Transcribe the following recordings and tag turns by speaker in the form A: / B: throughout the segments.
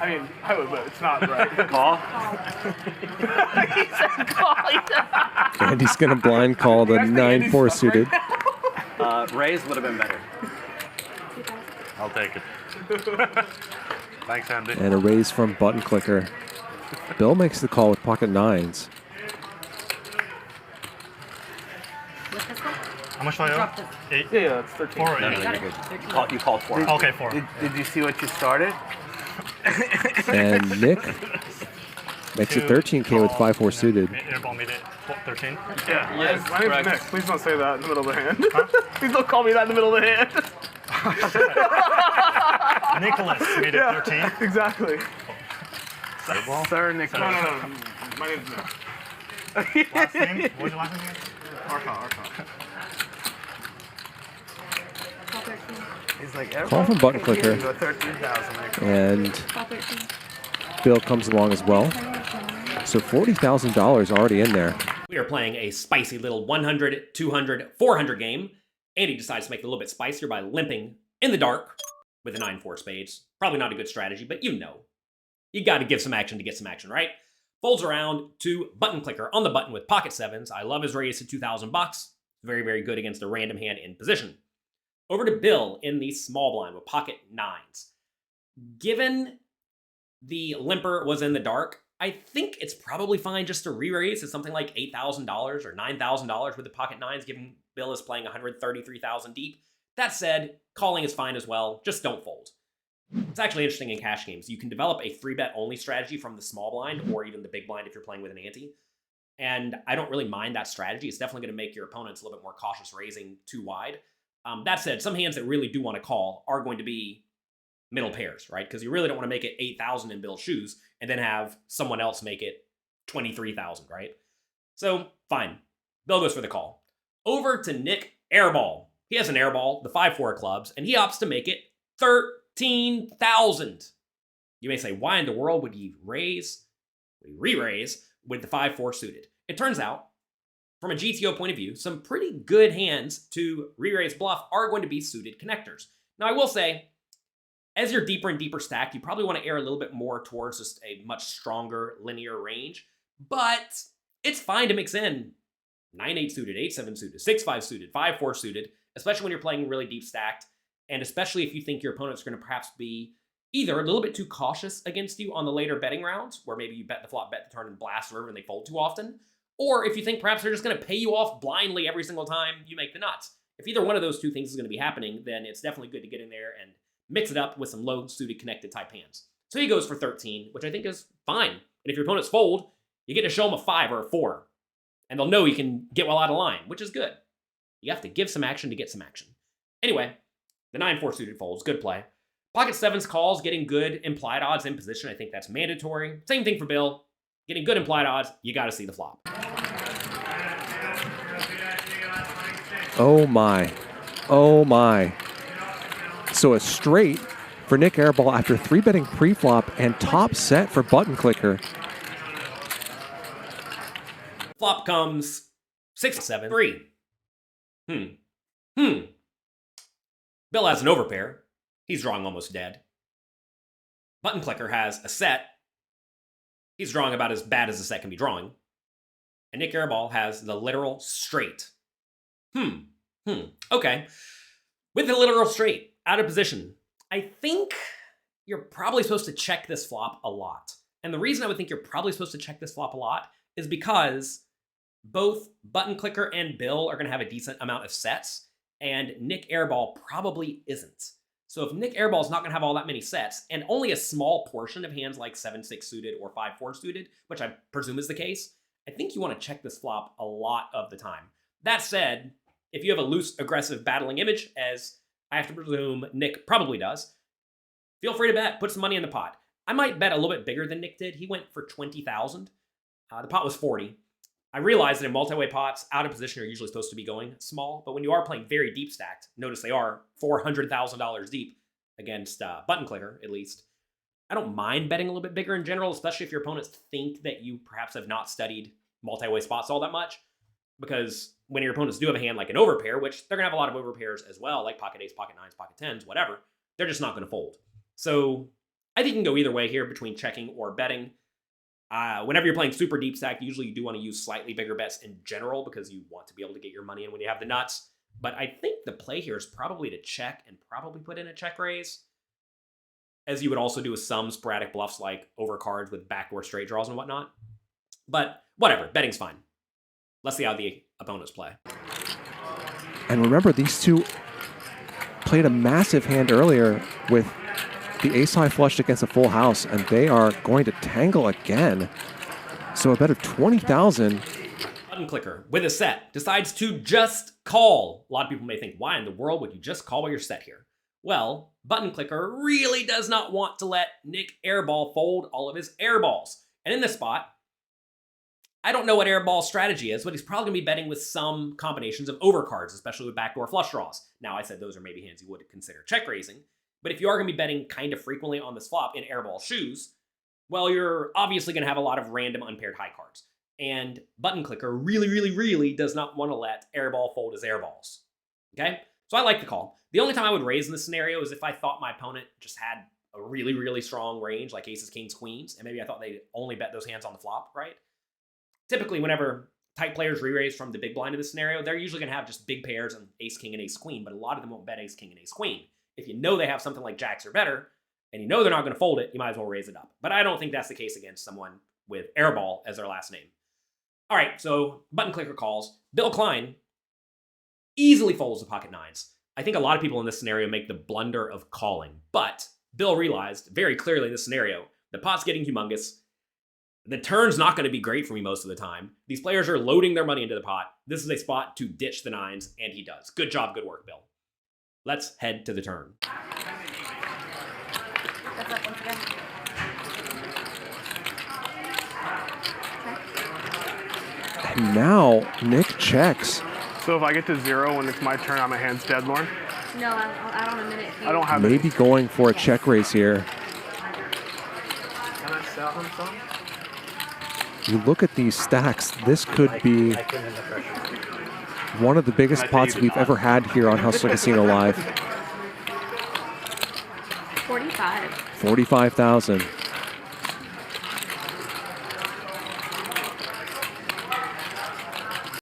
A: I mean, I would, but it's not right.
B: Call?
A: He said call.
C: Andy's going to blind call the 9-4 suited.
B: Raise would have been better.
D: I'll take it. Thanks, Andy.
C: And a raise from button clicker. Bill makes the call with pocket nines.
D: How much do I owe? 8?
A: Yeah, it's 13.
D: 4 or 8?
B: No, you're good. You called 4.
D: Okay, 4.
E: Did you see what you started?
C: And Nick makes it 13K with 5-4 suited.
D: Airball made it 13?
A: Yeah,
E: Yes,
A: my name's
E: correct.
A: Nick. Please don't say that in the middle of the hand. Please don't call me that in the middle of the hand.
D: Nicholas made it 13.
A: Exactly.
E: Sir Nick.
A: No. My name's Nick.
D: Last name? What was your last name again?
A: Archon.
E: He's like,
C: Call from button clicker.
E: 13,000.
C: And Bill comes along as well. So $40,000 already in there.
F: We are playing a spicy little 100, 200, 400 game. Andy decides to make it a little bit spicier by limping in the dark with a 9-4 spades. Probably not a good strategy, but you know. You got to give some action to get some action, right? Folds around to button clicker on the button with pocket sevens. I love his raise to $2,000. Very, very good against a random hand in position. Over to Bill in the small blind with pocket nines. Given the limper was in the dark, I think it's probably fine just to re-raise to something like $8,000 or $9,000 with the pocket nines, given Bill is playing 133,000 deep. That said, calling is fine as well. Just don't fold. It's actually interesting in cash games. You can develop a 3-bet only strategy from the small blind or even the big blind if you're playing with an ante. And I don't really mind that strategy. It's definitely going to make your opponents a little bit more cautious raising too wide. That said, some hands that really do want to call are going to be middle pairs, right? Because you really don't want to make it 8,000 in Bill's shoes and then have someone else make it 23,000, right? So, fine. Bill goes for the call. Over to Nik Airball. He has an airball, the 5-4 clubs, and he opts to make it 13,000. You may say, why in the world would he raise, re-raise with the 5-4 suited? It turns out, from a GTO point of view, some pretty good hands to re-raise bluff are going to be suited connectors. Now, I will say, as you're deeper and deeper stacked, you probably want to err a little bit more towards just a much stronger linear range, but it's fine to mix in 9-8 suited, 8-7 suited, 6-5 suited, 5-4 suited, especially when you're playing really deep stacked, and especially if you think your opponent's going to perhaps be either a little bit too cautious against you on the later betting rounds, where maybe you bet the flop, bet the turn, and blast the river and they fold too often, or if you think perhaps they're just going to pay you off blindly every single time you make the nuts. If either one of those two things is going to be happening, then it's definitely good to get in there and mix it up with some low-suited connected type hands. So he goes for 13, which I think is fine. And if your opponents fold, you get to show them a 5 or a 4. And they'll know you can get well out of line, which is good. You have to give some action to get some action. Anyway, the 9-4 suited folds, good play. Pocket sevens calls, getting good implied odds in position. I think that's mandatory. Same thing for Bill. Getting good implied odds, you got to see the flop.
C: Oh my. Oh my. So a straight for Nik Airball after 3-betting pre-flop and top set for button clicker.
F: Flop comes 6-7-3. Bill has an overpair. He's drawing almost dead. Button clicker has a set. He's drawing about as bad as the set can be drawing. And Nik Airball has the literal straight. Okay. With the literal straight, out of position, I think you're probably supposed to check this flop a lot. And the reason I would think you're probably supposed to check this flop a lot is because both button clicker and Bill are going to have a decent amount of sets, and Nik Airball probably isn't. So if Nik Airball is not going to have all that many sets, and only a small portion of hands like 7-6 suited or 5-4 suited, which I presume is the case, I think you want to check this flop a lot of the time. That said, if you have a loose, aggressive battling image, as I have to presume Nick probably does, feel free to bet, put some money in the pot. I might bet a little bit bigger than Nick did. He went for 20,000. The pot was 40. I realize that in multi-way pots, out of position are usually supposed to be going small, but when you are playing very deep stacked, notice they are $400,000 deep against button clicker, at least. I don't mind betting a little bit bigger in general, especially if your opponents think that you perhaps have not studied multi-way spots all that much, because when your opponents do have a hand like an overpair, which they're going to have a lot of overpairs as well, like pocket eights, pocket nines, pocket tens, whatever, they're just not going to fold. So I think you can go either way here between checking or betting. Whenever you're playing super deep stack, usually you do want to use slightly bigger bets in general because you want to be able to get your money in when you have the nuts. But I think the play here is probably to check and probably put in a check raise, as you would also do with some sporadic bluffs like overcards with backdoor straight draws and whatnot. But whatever, betting's fine. Let's see how the opponents play.
C: And remember, these two played a massive hand earlier with the ace-high flushed against a full house, and they are going to tangle again. So a bet of 20,000.
F: Button clicker with a set decides to just call. A lot of people may think, why in the world would you just call while you're set here? Well, button clicker really does not want to let Nik Airball fold all of his airballs. And in this spot, I don't know what Airball's strategy is, but he's probably going to be betting with some combinations of overcards, especially with backdoor flush draws. Now, I said those are maybe hands you would consider check raising, but if you are going to be betting kind of frequently on this flop in Airball's shoes, well, you're obviously going to have a lot of random unpaired high cards. And button clicker really does not want to let Airball fold his airballs. Okay? So I like the call. The only time I would raise in this scenario is if I thought my opponent just had a really strong range, like aces, kings, queens, and maybe I thought they'd only bet those hands on the flop, right? Typically, whenever tight players re-raise from the big blind in this scenario, they're usually going to have just big pairs and ace, king, and ace, queen, but a lot of them won't bet ace, king, and ace, queen. If you know they have something like jacks or better, and you know they're not going to fold it, you might as well raise it up. But I don't think that's the case against someone with Airball as their last name. All right, so button clicker calls. Bill Klein easily folds the pocket nines. I think a lot of people in this scenario make the blunder of calling, but Bill realized very clearly in this scenario, the pot's getting humongous. The turn's not going to be great for me most of the time. These players are loading their money into the pot. This is a spot to ditch the nines, and he does. Good job, good work, Bill. Let's head to the turn.
G: That's up once again.
C: And now Nick checks.
A: So if I get to 0 when it's my turn, I'm a hand's dead, Lauren?
G: No, I'll add on a minute. If you...
A: I don't have
C: Maybe going for a check raise here.
E: Can I sell him some?
C: You look at these stacks, this could be one of the biggest pots we've ever had here on Hustler Casino Live.
G: 45.
C: 45,000.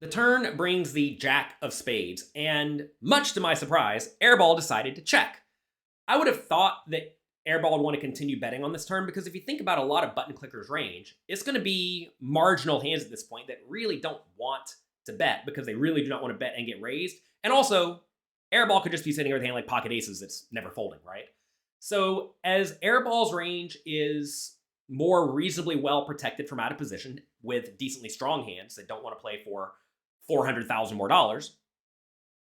F: The turn brings the jack of spades, and much to my surprise, Airball decided to check. I would have thought that Airball would want to continue betting on this turn because if you think about a lot of button clickers' range, it's going to be marginal hands at this point that really don't want to bet because they really do not want to bet and get raised. And also, Airball could just be sitting with a hand like pocket aces that's never folding, right? So as Airball's range is more reasonably well protected from out of position with decently strong hands that don't want to play for $400,000 more dollars,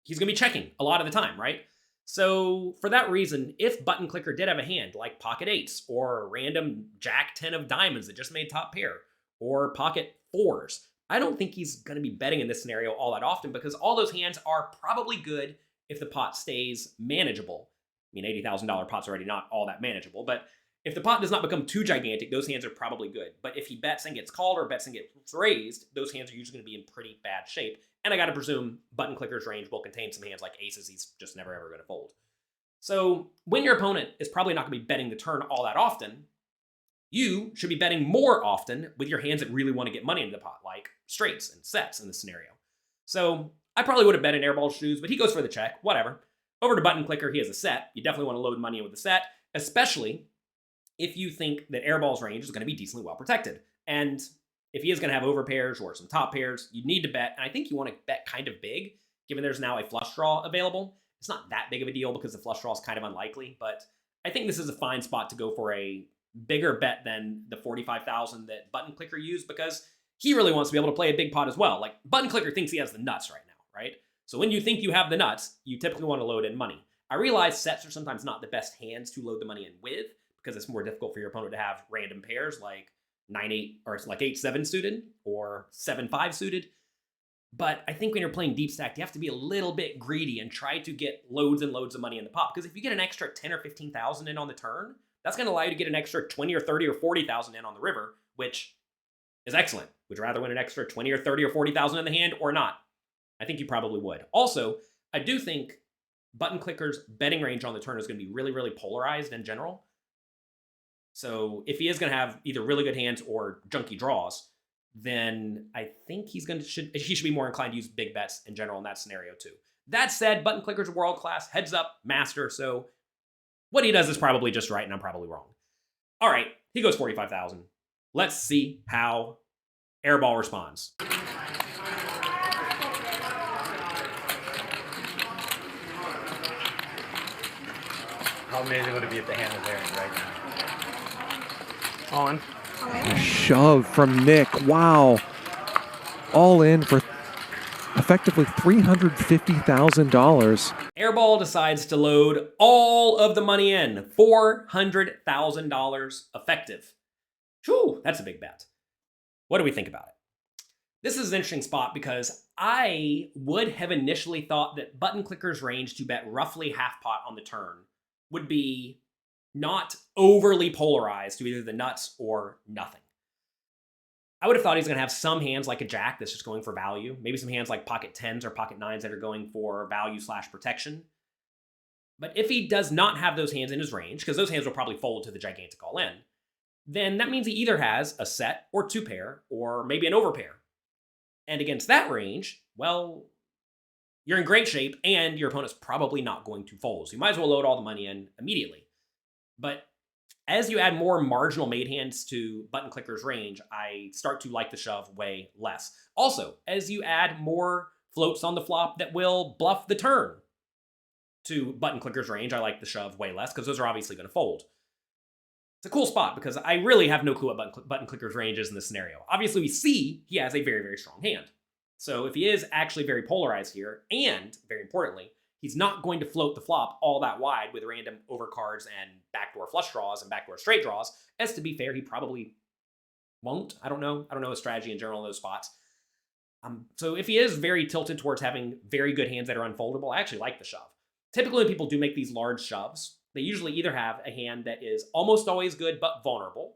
F: he's going to be checking a lot of the time, right? So for that reason, if button clicker did have a hand like pocket eights or random jack 10 of diamonds that just made top pair or pocket fours, I don't think he's going to be betting in this scenario all that often because all those hands are probably good if the pot stays manageable. I mean, $80,000 pot's already not all that manageable, but if the pot does not become too gigantic, those hands are probably good. But if he bets and gets called or bets and gets raised, those hands are usually going to be in pretty bad shape. And I got to presume button clicker's range will contain some hands like aces he's just never ever going to fold. So when your opponent is probably not going to be betting the turn all that often, you should be betting more often with your hands that really want to get money into the pot, like straights and sets in this scenario. So I probably would have bet in Airball's shoes, but he goes for the check, whatever. Over to button clicker, he has a set. You definitely want to load money in with the set, especially if you think that Airball's range is going to be decently well protected. And if he is going to have overpairs or some top pairs, you need to bet. And I think you want to bet kind of big, given there's now a flush draw available. It's not that big of a deal because the flush draw is kind of unlikely, but I think this is a fine spot to go for a bigger bet than the 45,000 that button clicker used because he really wants to be able to play a big pot as well. Like button clicker thinks he has the nuts right now, right? So when you think you have the nuts, you typically want to load in money. I realize sets are sometimes not the best hands to load the money in with because it's more difficult for your opponent to have random pairs like 9-8 or like 8-7 suited or 7-5 suited. But I think when you're playing deep stack, you have to be a little bit greedy and try to get loads and loads of money in the pot. Because if you get an extra 10 or 15,000 in on the turn, that's going to allow you to get an extra 20 or 30 or 40,000 in on the river, which is excellent. Would you rather win an extra 20 or 30 or 40,000 in the hand or not? I think you probably would. Also, I do think button clicker's betting range on the turn is going to be really polarized in general. So if he is going to have either really good hands or junky draws, then I think he should be more inclined to use big bets in general in that scenario too. That said, button clicker's world class, heads up, master, so what he does is probably just right, and I'm probably wrong. All right, he goes 45,000. Let's see how Airball responds.
B: How amazing would it be if the hand was airing right now?
A: All in.
C: A shove from Nick. Wow. All in for effectively $350,000.
F: Airball decides to load all of the money in. $400,000 effective. Whew, that's a big bet. What do we think about it? This is an interesting spot because I would have initially thought that button clicker's range to bet roughly half pot on the turn would be not overly polarized to either the nuts or nothing. I would have thought he's going to have some hands like a jack that's just going for value. Maybe some hands like pocket 10s or pocket 9s that are going for value / protection. But if he does not have those hands in his range, because those hands will probably fold to the gigantic all-in, then that means he either has a set or two pair or maybe an overpair. And against that range, well, you're in great shape and your opponent's probably not going to fold. So you might as well load all the money in immediately. But as you add more marginal made hands to button clicker's range, I start to like the shove way less. Also, as you add more floats on the flop that will bluff the turn to button clicker's range, I like the shove way less because those are obviously going to fold. It's a cool spot because I really have no clue what button clicker's range is in this scenario. Obviously, we see he has a very, very strong hand. So if he is actually very polarized here, and very importantly, he's not going to float the flop all that wide with random overcards and backdoor flush draws and backdoor straight draws. As to be fair, he probably won't. I don't know his strategy in general in those spots. So if he is very tilted towards having very good hands that are unfoldable, I actually like the shove. Typically, when people do make these large shoves, they usually either have a hand that is almost always good but vulnerable,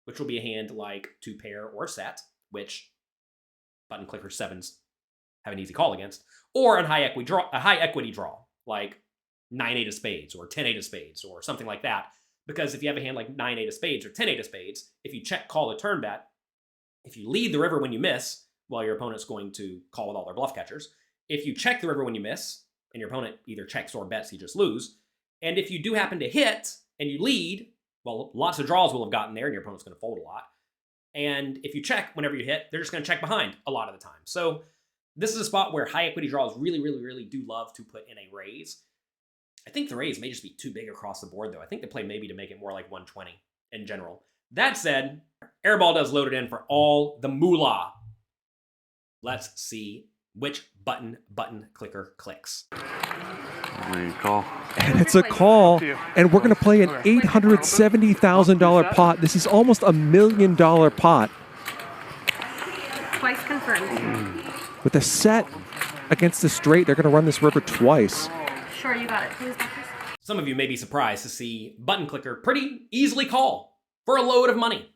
F: which will be a hand like two pair or set, which button clicker 7s have an easy call against, or a high equity draw, like 9-8 of spades or 10-8 of spades or something like that. Because if you have a hand like 9-8 of spades or 10-8 of spades, if you check call a turn bet, if you lead the river when you miss, well, your opponent's going to call with all their bluff catchers. If you check the river when you miss, and your opponent either checks or bets, you just lose. And if you do happen to hit and you lead, well, lots of draws will have gotten there and your opponent's going to fold a lot. And if you check whenever you hit, they're just going to check behind a lot of the time. So this is a spot where high equity draws really, really, really do love to put in a raise. I think the raise may just be too big across the board, though. I think the play maybe to make it more like 120 in general. That said, Airball does load it in for all the moolah. Let's see which button clicker clicks.
A: There you go.
C: And it's a call, and we're going to play an $870,000 pot. This is almost $1 million pot.
G: Twice confirmed.
C: With a set against the straight, they're going to run this river twice.
G: Sure, you got it. Please, doctors.
F: Some of you may be surprised to see button clicker pretty easily call for a load of money.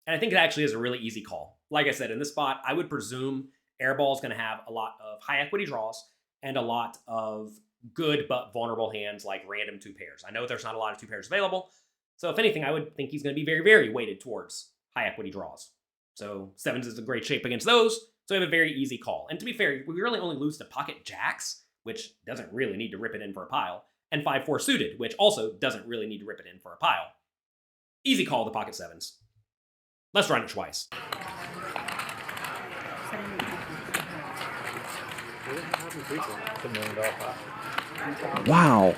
F: And I think it actually is a really easy call. Like I said, in this spot, I would presume Airball is going to have a lot of high equity draws and a lot of good but vulnerable hands like random two pairs. I know there's not a lot of two pairs available, so if anything, I would think he's going to be very, very weighted towards high equity draws. So 7s is a great shape against those, so we have a very easy call. And to be fair, we really only lose to pocket jacks, which doesn't really need to rip it in for a pile, and 5-4 suited, which also doesn't really need to rip it in for a pile. Easy call the pocket 7s. Let's run it twice.
B: It's $1 million pot.
C: Wow.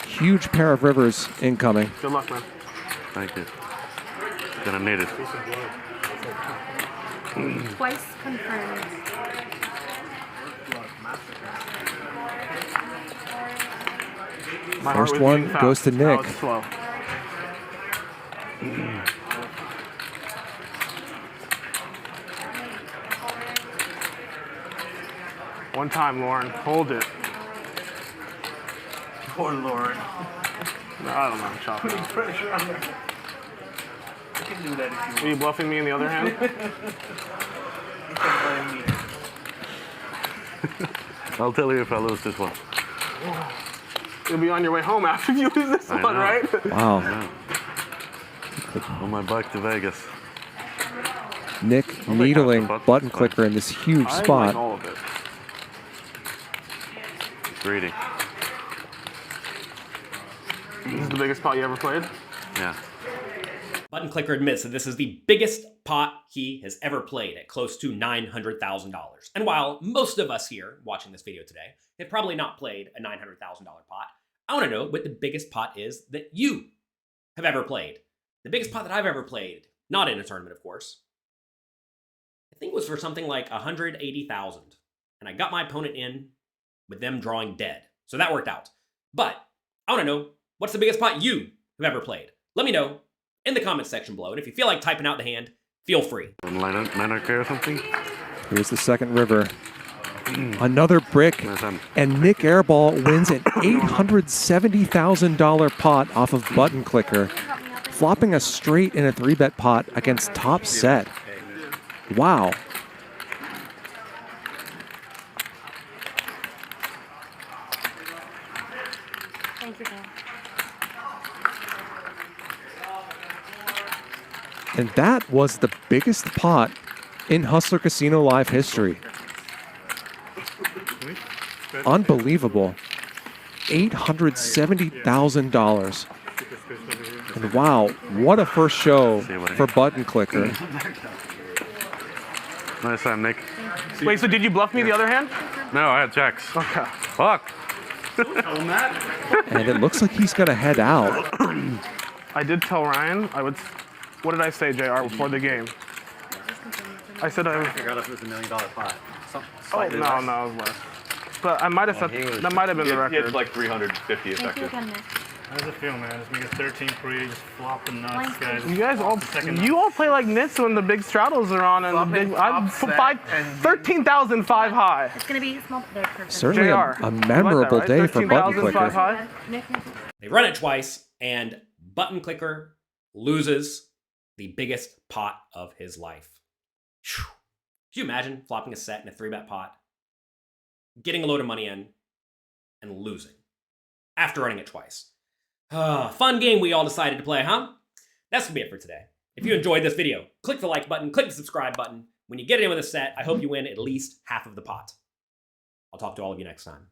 C: Huge pair of rivers incoming.
A: Good luck, man.
H: Thank you. Gonna need it.
G: Twice confirmed.
A: My heart
C: First
A: was
C: one
A: beating
C: goes
A: fast.
C: to
A: Now
C: Nick.
A: it's slow. One time, Lauren. Hold it.
E: Poor Lauren.
A: No, I don't know. Chop it off.
E: Pressure on her. You can do that if you
A: Are you bluffing me in the other hand?
E: want. You can blame me.
H: I'll tell you if I lose this one.
A: You'll be on your way home after you lose this
H: I
A: one,
H: know.
A: right?
C: Wow.
H: On my bike to Vegas.
C: Nick needling button clicker in this huge
A: I like
C: spot.
A: all of it.
H: Greedy.
A: This is the biggest pot you ever played?
H: Yeah.
F: Button Clicker admits that this is the biggest pot he has ever played at close to $900,000. And while most of us here watching this video today have probably not played a $900,000 pot, I want to know what the biggest pot is that you have ever played. The biggest pot that I've ever played, not in a tournament, of course, I think it was for something like 180,000. And I got my opponent in with them drawing dead. So that worked out. But I want to know, what's the biggest pot you have ever played? Let me know in the comments section below. And if you feel like typing out the hand, feel free.
H: Minor or something?
C: Here's the second river. Another brick.
H: Nice hand.
C: And Nik Airball wins an $870,000 pot off of button clicker, flopping a straight in a 3-bet pot against top set. Wow.
G: Thank you, Dan.
C: And that was the biggest pot in Hustler Casino Live history. Unbelievable. $870,000. And wow, what a first show for button clicker.
H: Nice hand, Nick.
A: Wait, so did you bluff me the other hand?
H: No, I had checks.
A: Okay.
H: Fuck.
C: And it looks like he's going to head out.
A: I did tell Ryan I would. What did I say, JR, before the game? I said I would.
B: Figure out if it was $1 million pot.
A: Oh, no, it was less. But I might have said that might have been the
E: He
A: record.
E: had like 350
G: Thank you
E: effective.
G: again, Nick.
D: How does it feel, man? Just make a 13-3, just flop the nuts, guys.
A: You guys all,
D: Second
A: you all play like nits when the big straddles are on, and the
E: Flopping
A: big. I'm
E: top set
A: 13,000 high.
G: It's gonna be small. There, perfect.
C: Certainly
A: JR,
C: a
A: you like
C: memorable
A: that, right?
C: day for button
A: 13,005
C: clicker.
A: high.
G: Nick.
F: They run it twice, and button clicker loses the biggest pot of his life. Whew. Could you imagine flopping a set in a 3-bet pot, getting a load of money in, and losing after running it twice? Fun game we all decided to play, huh? That's gonna be it for today. If you enjoyed this video, click the like button, click the subscribe button. When you get in with a set, I hope you win at least half of the pot. I'll talk to all of you next time.